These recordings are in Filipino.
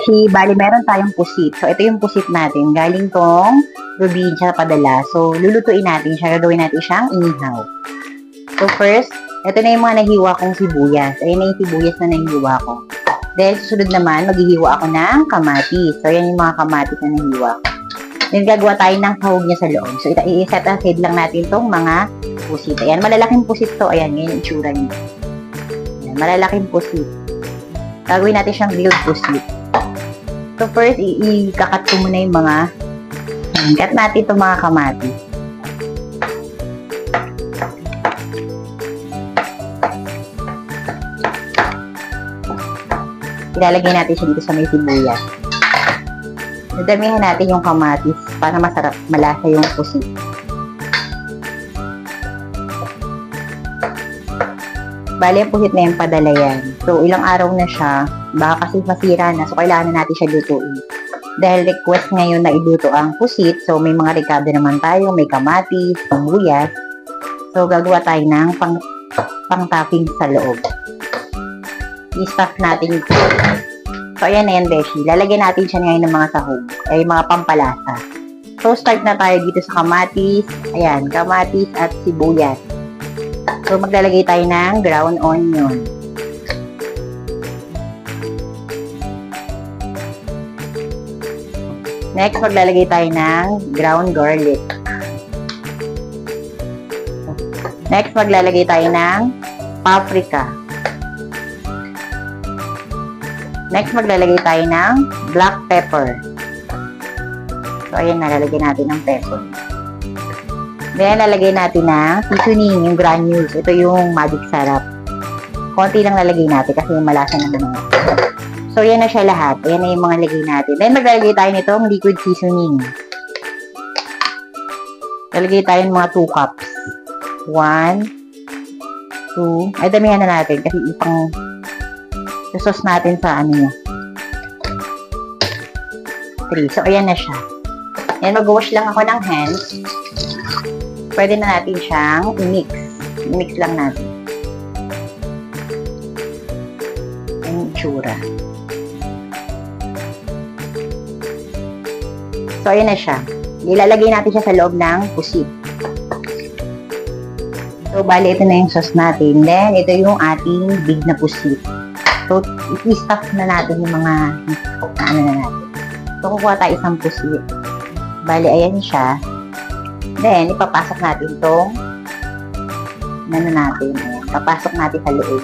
beshi, bali meron tayong pusit. So, ito yung pusit natin. Galing tong probinsya padala. So, lulutuin natin siya. Gagawin natin siyang inihaw. So, first, ito na yung mga nahiwa kong sibuyas. Ayan na yung sibuyas na nahiwa ko. Then, susunod naman, maghihiwa ako ng kamatis. So, ayan yung mga kamatis na nahiwa ko. Then, gagawa tayo ng sahog niya sa loob. So, i-set aside lang natin tong mga pusit. Ayan, malalaking pusit to. Ayan, yun yung itsura niya. Ayan, malalaking pusit. Gagawin natin siyang grilled pusit. So, first, i-kakat ko muna yung mga cut natin itong mga kamatis. Ilalagay natin siya dito sa may sibuyas. Nadamihan natin yung kamatis para masarap, malasa yung pusit. Bali, ang pusit na yung padala yan. So, ilang araw na siya. Baka kasi masira na. So, kailangan na natin siya lutuin. Dahil request ngayon na iluto ang pusit. So, may mga rekado naman tayo. May kamatis, sibuyas. So, gagawa tayo ng pang-topping sa loob. I-stuff natin ito. So, ayan na yan, beshi. Lalagyan natin siya ngayon ng mga sahog. Ay, mga pampalasa. So, start na tayo dito sa kamatis. Ayan, kamatis at sibuyas. So, maglalagay tayo ng ground onion. Next, maglalagay tayo ng ground garlic. Next, maglalagay tayo ng paprika. Next, maglalagay tayo ng black pepper. So, ayan, nalalagay natin ng pepper. Then, lalagay natin ng seasoning, yung granules. Ito yung magic sarap. Konti lang lalagay natin kasi malasa naman naman. So, yan na siya lahat. Ayan na yung mga lagay natin. Then, maglalagay tayo nitong liquid seasoning. Lalagay tayo ng mga 2 cups. 1, 2. Ay, damihan na natin kasi ipang sauce natin sa ano niya. 3. So, ayan na siya. Ayan, mag-wash lang ako ng hands. Pwede na natin siyang i-mix. I-mix lang natin. Ang itsura. So, ayan na siya. Ilalagay natin siya sa loob ng pusit. So, bali, ito na yung sauce natin. Then, ito yung ating big na pusit. So, i-stuff na natin yung mga ano na natin. So, kukuha tayo isang pusit. Bali, ayan siya. Then, ipapasok natin itong ano natin. Ayan, papasok natin sa loob.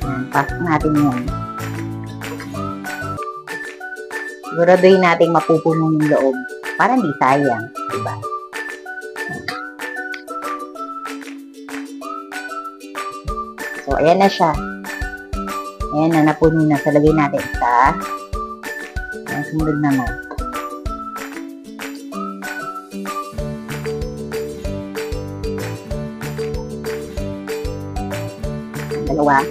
Ayan, pasok natin yan. Siguraduhin natin mapupuno yung loob. Para hindi sayang. Diba? So, ayan na siya. Ayan na, napuno na. So, lagay natin isa. Ayan, sumunod naman. Dalawa.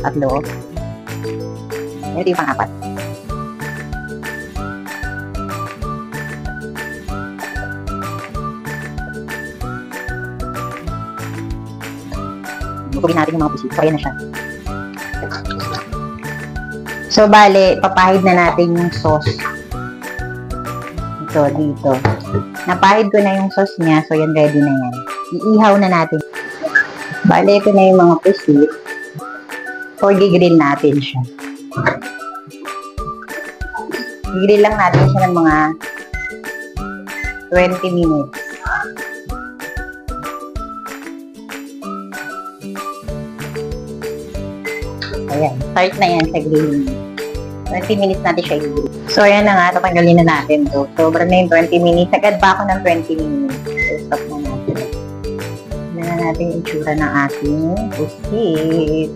Tatlo. Ito yung pang-apat. Bukubin natin yung mga pusit. So, ayan na siya. So, bale, papahid na natin yung sauce. Ito, dito. Napahid ko na yung sauce niya. So, yan, ready na yan. Iihaw na natin. Bale, ito na yung mga pusit. So, i-grill natin siya. I-grill lang natin siya ng mga 20 minutes. Ayan, start na yan sa grilling. 20 minutes natin siya i-grill. So, ayan na nga, tatanggalin na natin to. Sobra na yung 20 minutes. Agad pa ako ng 20 minutes. So, stop na natin. Tignan na natin yung itsura ng ating pusit.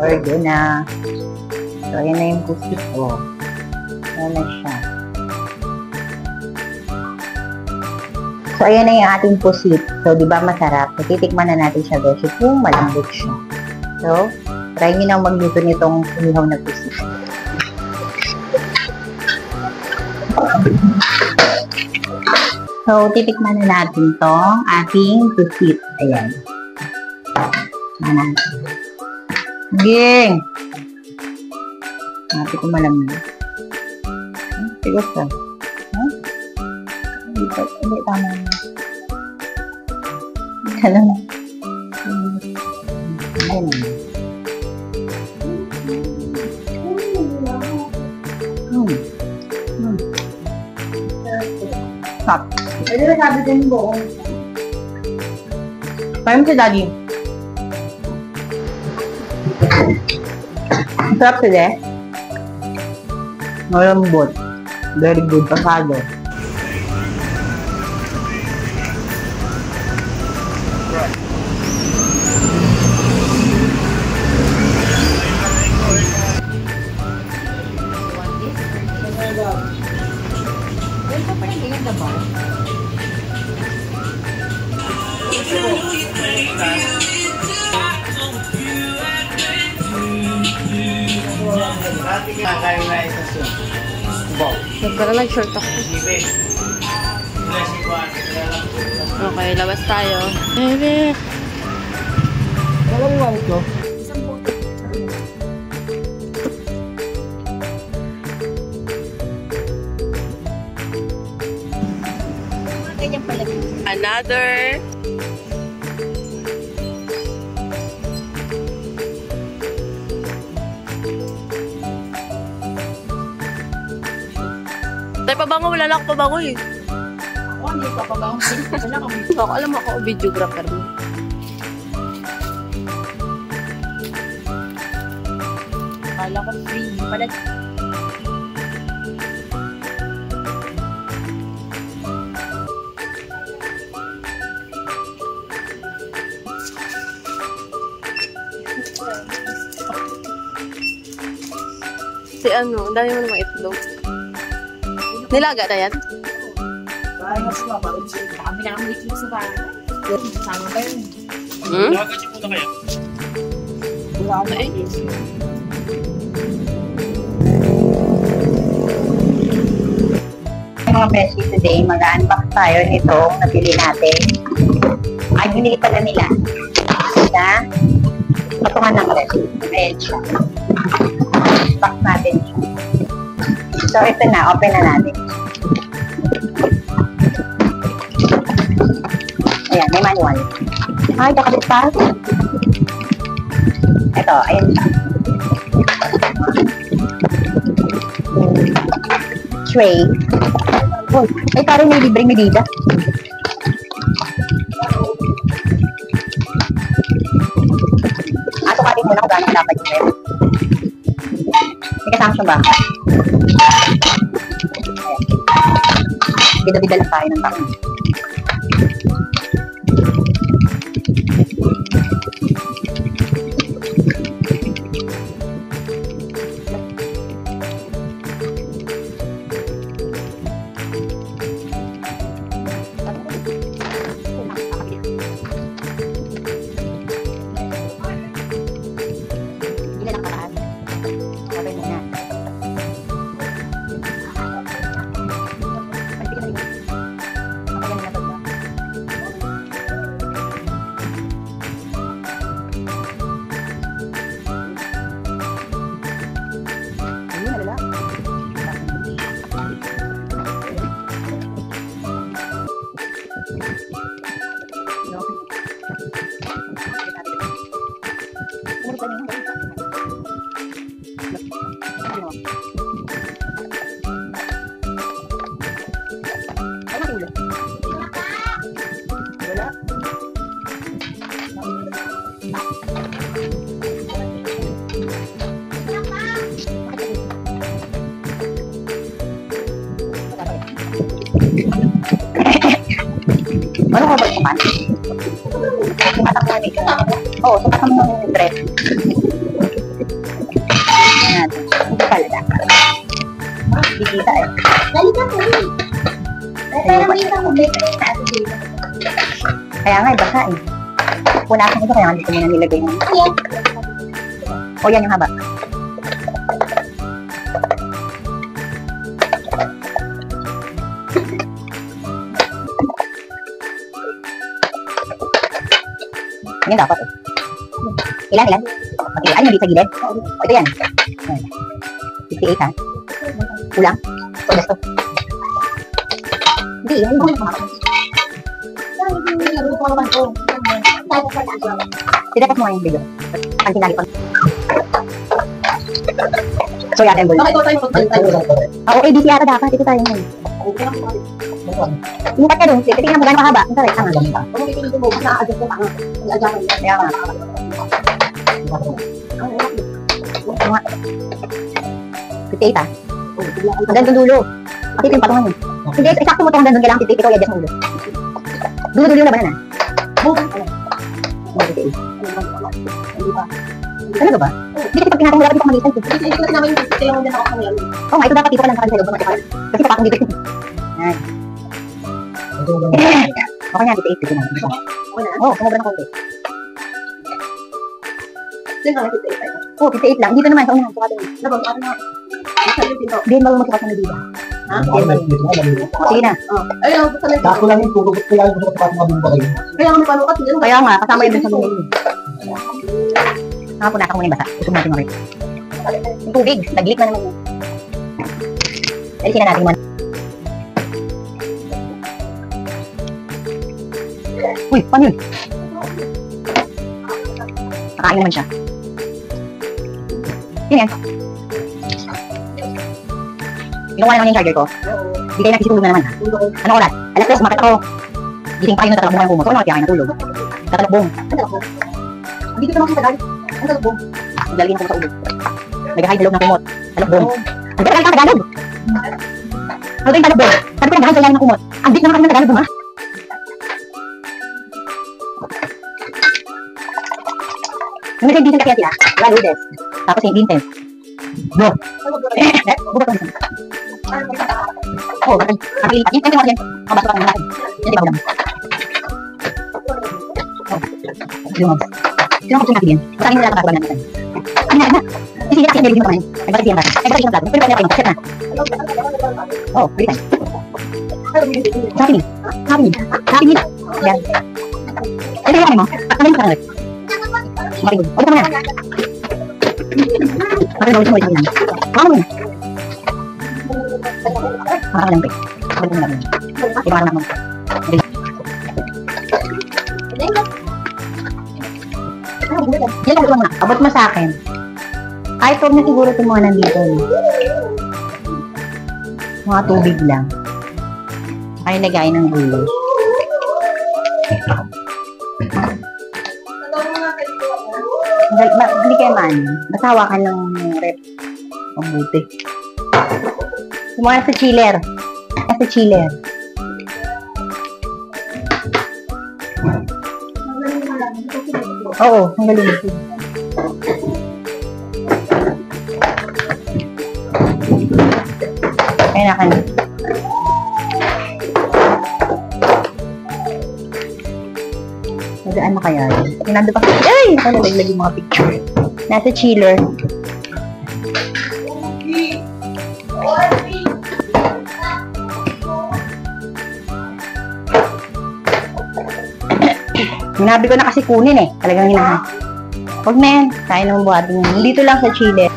Ordo na. So, ayan na yung pusit ko. Ayan na siya. So, ayan na yung ating pusit. So, di ba masarap? So, titikman na natin siya, guys. Kung malambot siya. So, try nyo nang magluto nitong umihaw na pusit. So, titikman na natin tong ating pusit. Ayan. Ging! Natin ko malamig. Tigas ka. Hindi, tama na. Alam mo. Ayan. Stop. Pwede na sabi din mo. Parang si Daddy. Sarap sila eh. Malambot. Very good. Pasado. Nagkaroon nag-short ako. Okay, labas tayo. Baby! Walang wallet ko. Another. Tayo pabango, wala lang ako pabango eh. Ako, hindi pa pabango. Wala kang Ako, alam ako, videographer mo. Kala ko free. Pala, Si ano, ang dami mo namang itlog. Nilaga na yan? parang nga sila. Parang sila. Kami na kami itlog sa bahay. Sama ba yun? Hmm? Lawagan niyo muna kaya. Wala ako eh. Mga beshi, today mag-unbox tayo nitong nabili natin. Ay, binili pala nila. Na patungan ng beshi. Ayan siya. Box natin siya. So, ito na. Open na natin. Ayan, may manual. Ay, kakabit pa. Ito, ayan siya. Tray. Oh, ay, parang may libreng medida. Sukatin muna kung gano'ng dapat yun. May kasama siyang baka. Bida-bida lang tayo ng taon. Ano ka ba naman? Sumatak mo nito. Oo, sumatak mo ng dress. Ayan. Hindi pala na. Hindi kita eh. Dalita ko eh. Pero may isang mabit rin na ito dito. Kaya nga, baka eh. Punasan ito, kaya nga dito muna nilagay mo. Ayan. O, yan yung haba. Yan dapat eh. Ilan? Okay, ano yung dito sa gilid? O, ito yan. 58 ha? Kulang? O, gusto? Hindi, yan yung Tinapos mo nga yung video. Ang tinali pa. So, yata yung ball. Okay, busy yata dapat. Ito tayo ngayon. Lupat ka dun. Tingnan mo gano'ng kahaba. Ang sarap. Tama. Kaya nga. Nga. 58 ah. Hanggang dun dulo. Kasi ito yung patungan yun. Hindi, eksakto mo ito hanggang dun. Kailangan 58. Ikaw i-adjust mo ulo. Dulo-dulo yung labanan ah. Talaga ba? Hindi kasi pag pinatong mo dapat dito kamalitan. Oo nga, ito dapat dito ka lang sa loob. Kasi papatong dito. Yan. Okay na, 58 dito na. Oo, sumobra ng konti. Oo, 58 lang. Dito naman, sa unahan. Hindi mo magkakas ng medida. Ha? Sige na. Dako lang yung tugot ko lang sa kapatid ng bagay. Kaya nga, kasama yun dun sa bumili. Nakapunata ko muna yung basa. Usog natin mga yung tubig, naglik na naman yun. Alisin na natin muna. Uy, paano yun? Nakain naman siya. Yun yan. Kinuha naman yung charger ko. Hindi kayo nakisitulog na naman ha. Anong oras? Alas 3, umakit ako. Gising pa kayo na tatalakbong ang kumot. So, ano kaya kayo natulog? Tatalakbong. Hindi ko naman kita dahil. Ang talakbong. Naglalagin ako sa ulo. Nag-hide sa loob ng kumot. Talakbong. Ang gano'n ka Tagalog. Ano yung talakbong? Sabi ko nag-hide sa ilalim ng kumot. Ang bit naman kami ng Tagalog ha. Nung nasa Vincent kaya sila, wala Lourdes. Tapos yung Vincent. No. Bubot ko Vincent. Oo, bakit? Ang ilipat. Yung mga yan. Ang baso ka ng malaki. Yan di ba ulam? Oo. Sino ang natin yan? Saan nila nakakagawa natin? Ano na? Isili natin yung kamain. Ay, bakit siya natin? Ay, bakit siya natin? Pero kaya kayo, set na. Oo, pretty time. Sabi niya. Sabi niya. Yan. Ay, kaya mo? Pagkakain ka na ulit. Makinig. Ulit mo na. Makinig ulit mo ulit lang. Baka mo na. Makakalampik. Ulit mo na lang. Iba ka naman. Yan lang na. Abot mo sa akin. Kahit huwag na siguro ito mga nandito. Mga tubig lang. Ay, lagay ng gulo. Hindi kayo man. Basawa ka ng rep. Ang buti. Kumana sa chiller. Sa chiller. Oo, ang galing. Kaya na kayo. Nagaan na kaya yun? Nando pa. Ay! Nakalaglag yung mga picture. Nasa chiller. Sinabi ko na kasi kunin eh. Talagang hinahan. Huwag na yan. Kaya naman buhatin yan. Dito lang sa chiller.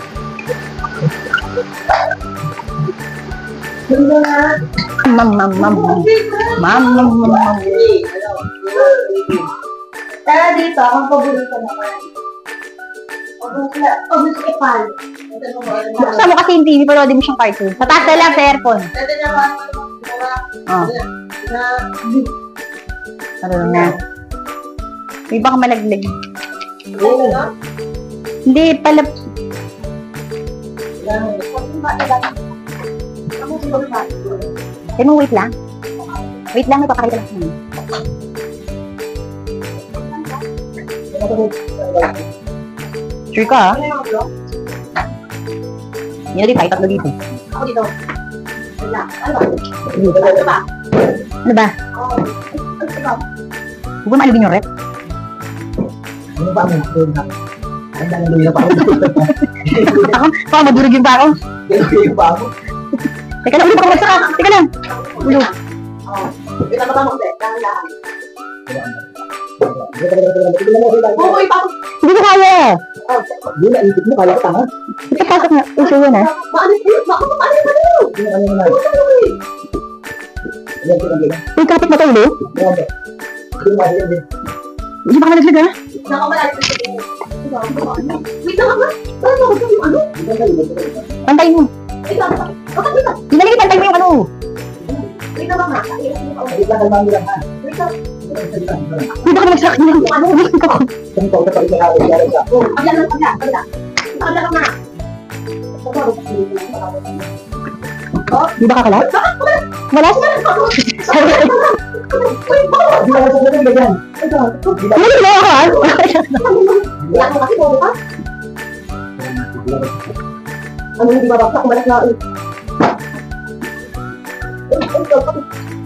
Mam. Tara dito, akong paborito naman. Paborito ipal. Buksan mo kasi yung TV, pero di mo siyang cartoon. Sa taas na lang, sa earphone. Oh. Ano na. May baka malaglag. Hindi, pala. Ay mo, wait lang. Wait lang, may papakita lang sa Sure ka, ha? Yun na dito, ay tatlo dito. Ako dito. Ano ba? Huwag mo maalugin yung rep. Ano ba mo? Ay, naluluya pa ako. Ako, baka madurog yung bako. Naluluya pa ako. Teka lang, ulo, baka magsa ka. Teka lang. Ulo. Pinakabang ko, dahil lang. Oo, ipapag. Hindi ko kaya. Yun, naisip mo, kala ko tama. Ipapasok na. Issue yun ah. Maano yun? Maano yun? Yun, ano naman. Uy, kapit na tayo. Hindi ba ka naglag ah? Nakamalat. Wait lang nga. Paano ako yung ano? Pantay mo. Wait lang. Bakit wait lang? Hindi na pantay mo yung ano. Wait lang nga. Wait lang, kalma mo lang ha. Wait lang. Hindi ba ka nagsak niya? Ano? Kung ikaw sa pag-ihaw, yara siya. Pagla lang, pagla. Pagla ka nga. Hindi ba kakalat? Wala? Di ba sa pag-ihaw yan? Hindi ba kakalat? Wala mo kasi puro ka. Ano hindi babagsak? Kumalat na.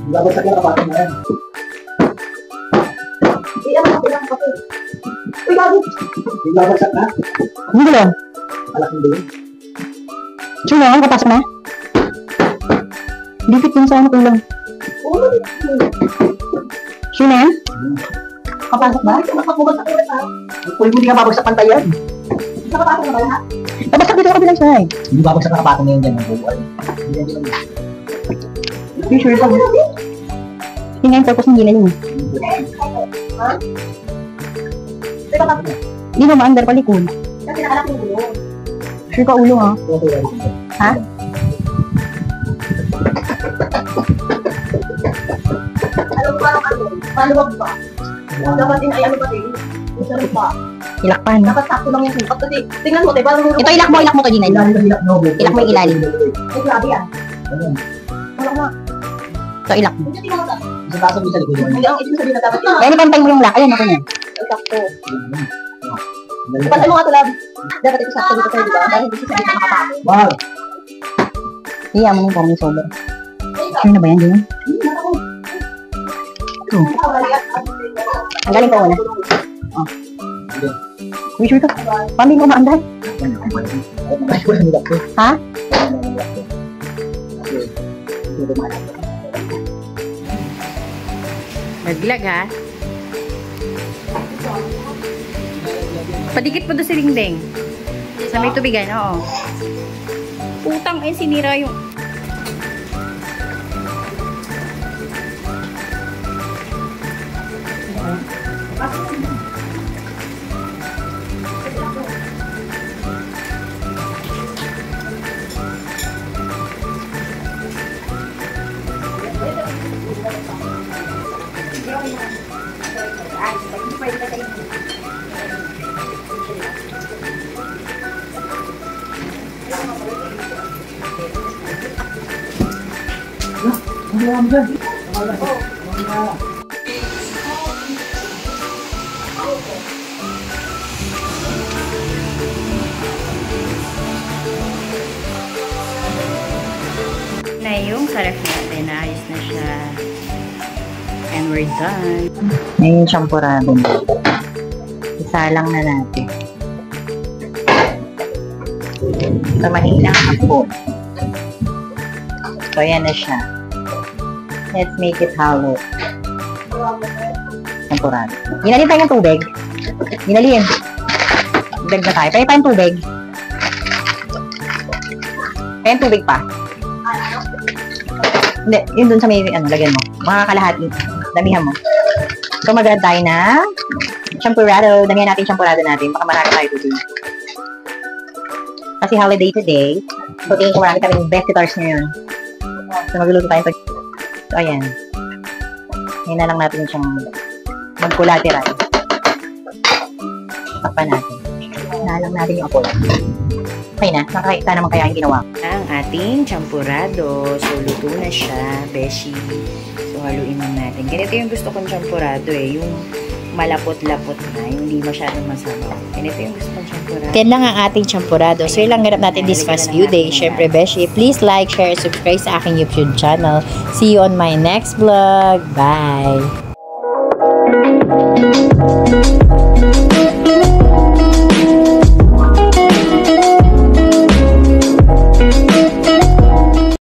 Babagsak na kapatid na yan. Ilang kasi. Uy, gago. Babagsak na? Hindi lang. Malaking din. Sure na, kapasok na. Dikit yung sa ano kulang. Oo, Sure na yan? Kapasok ba? Bumagsak ulit ha. Kung hindi ka babagsak pantay yan. Nakapasok na ba lahat? Kapasok dito ka bilang side. Hindi babagsak na kapatid na yan dyan. Hindi yan. You sure ka? Hindi nga yung purpose ng ginaling. Ha? Teka pa. Hindi mo maandar palikod. Kasi nakalak yung ulo. Sure ka ulo ha? Ha? Alam mo parang ano? Paluwag ba? Dapat din ay ano ba din? Ano ba? Ilakpan. Dapat sakto lang yung sukat. Kasi tingnan mo, diba? Ito ilak mo to Gina. Ilalim na hilak no. Ilak mo yung ilalim. Ay, grabe yan. Ayan. Wala na. Ito ilak mo. Hindi tingnan mo sa. Sa taas mo sa likod yun. Hindi, ang ibig sabihin na dapat yun. Kaya nipantay mo yung lock. Ayan ako niya. Ay, sakto. Ipantay mo nga ito, lab. Dapat ito sakto dito tayo, diba? Dahil hindi siya sabihin na makapasok. Wow. Iya mo yung parang yung sober. Sure na ba yan, Gina? Ang galing ko una. Uy, sure ka? Paano mo maandar? Ha? Naglag ha? Padikit po doon si Dingding. Sa may tubigan, oo. Putang, sinira yung... Na yung sarap natin, ayos na siya. And we're done. Ngayon yung champurado na. Isalang na natin. Sa mahinang hapon. So, ayan na siya. Let's make it hollow. Champurado. Ginalin tayo ng tubig. Ginalin. Dag na tayo. Tayo pa yung tubig. Tayo yung tubig pa. Hindi, yun dun sa may, lagyan mo. Mga kalahati. Damihan mo. So, mag-add tayo na champurado. Damihan natin champurado natin. Baka marami tayo dito. Kasi holiday today. So, tingin ko marami kami ng visitors ngayon. So, magluluto tayo. So, ayan. Ngayon na lang natin siyang mag-collateral. Takpan natin. Na lang natin yung apoy. Okay na. Nakakita naman kaya yung ginawa. Ang ating champurado. So, luto na siya, beshi. So, haluin lang natin. Ganito yung gusto kong champurado eh. Yung malapot-lapot na. Yung hindi masyadong masabaw. Ganito yung gusto kong champurado. Yan lang ang ating champurado. So, yun lang ganap natin this past few days. Syempre, beshi, please like, share, subscribe sa aking YouTube channel. See you on my next vlog. Bye!